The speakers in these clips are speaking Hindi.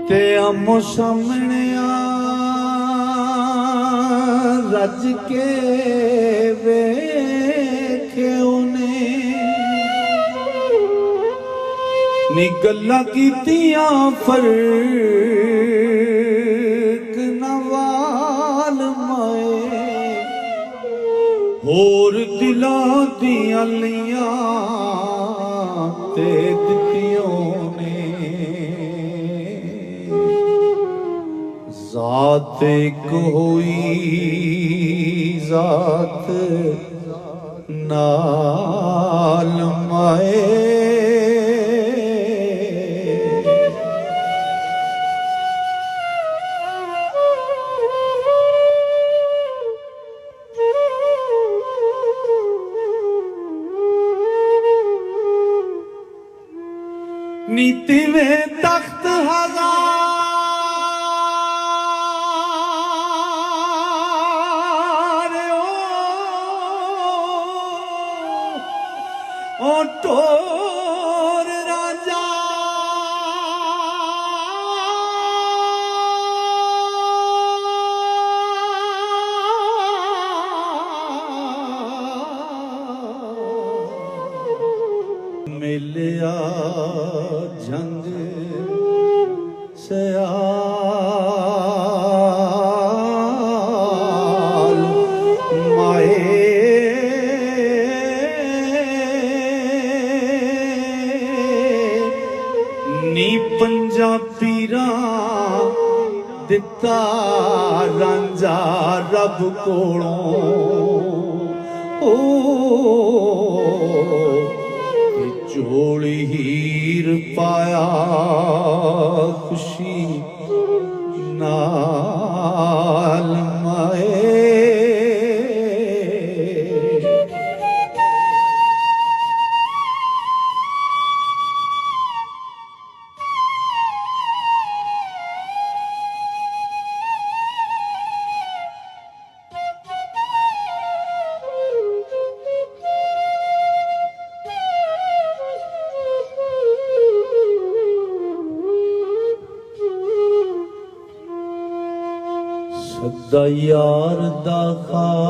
ते आमो सामने रज के वेखे उन्हें नी गल्लां कीतियां फर्क नवाल माए होर दिलां दियां लियां ते दित्तियों ने ज़ात एक होई ज़ात नाल माए नीति में तख्त हजार ओ टोर राजा मिलिया जंग सयाल माए नी पंजाबीरा दिता रांझा रब कोलों ओ जोड़ी हीर पाया खुशी नाल माए सदा यार दा खास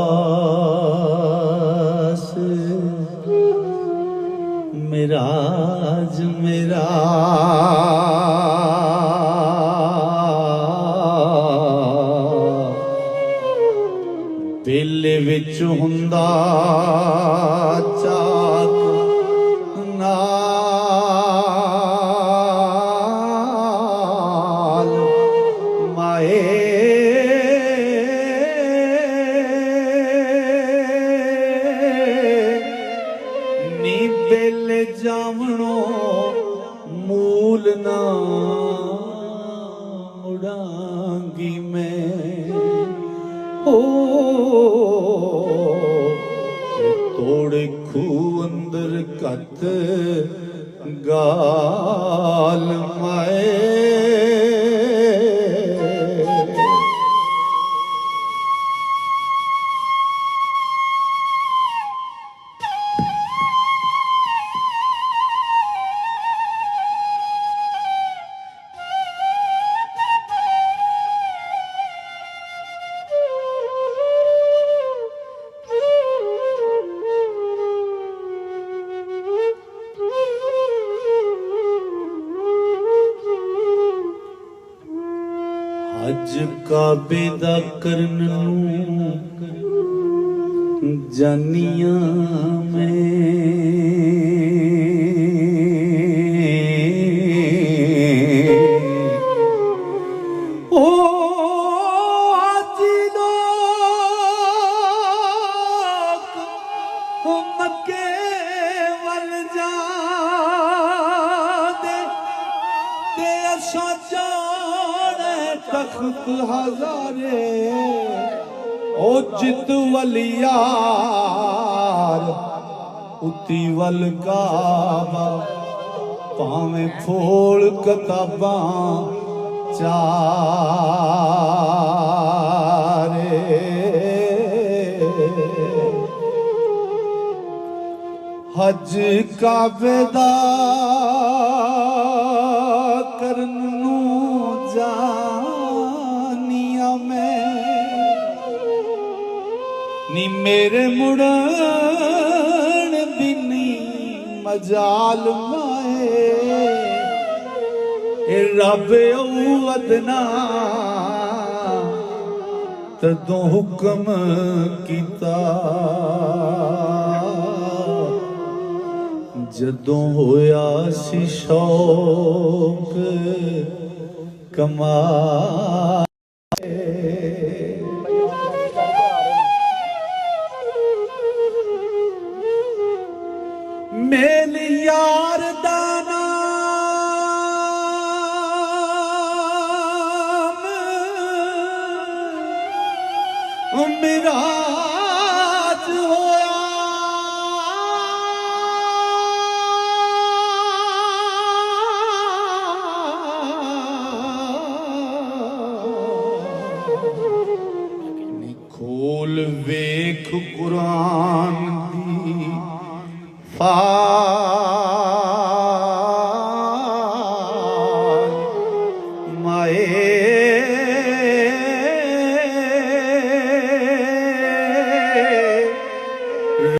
मिराज मेरा दिल विच हुंदा चाक नाल माए बेले जावणो मूल ना मुड़ांगी मैं ओ तोड़े खू अंदर कत गाल माए अज काबे दा करन नूं जानिया मैं ओ आजी लोग मक्के वल जा दे ते असां तख्त हजारे ओ जित वलियार उती वल काबा भावें फोड़ किताबां चारे हज काबे दा करन नूं मेरे मुड़न बिनी मजाल माए रब अदना तदों हुक्म कीता जदों होया सी शौक कमा मेल यार दा नाम मिराज होया खोल वेख कुरान दी माए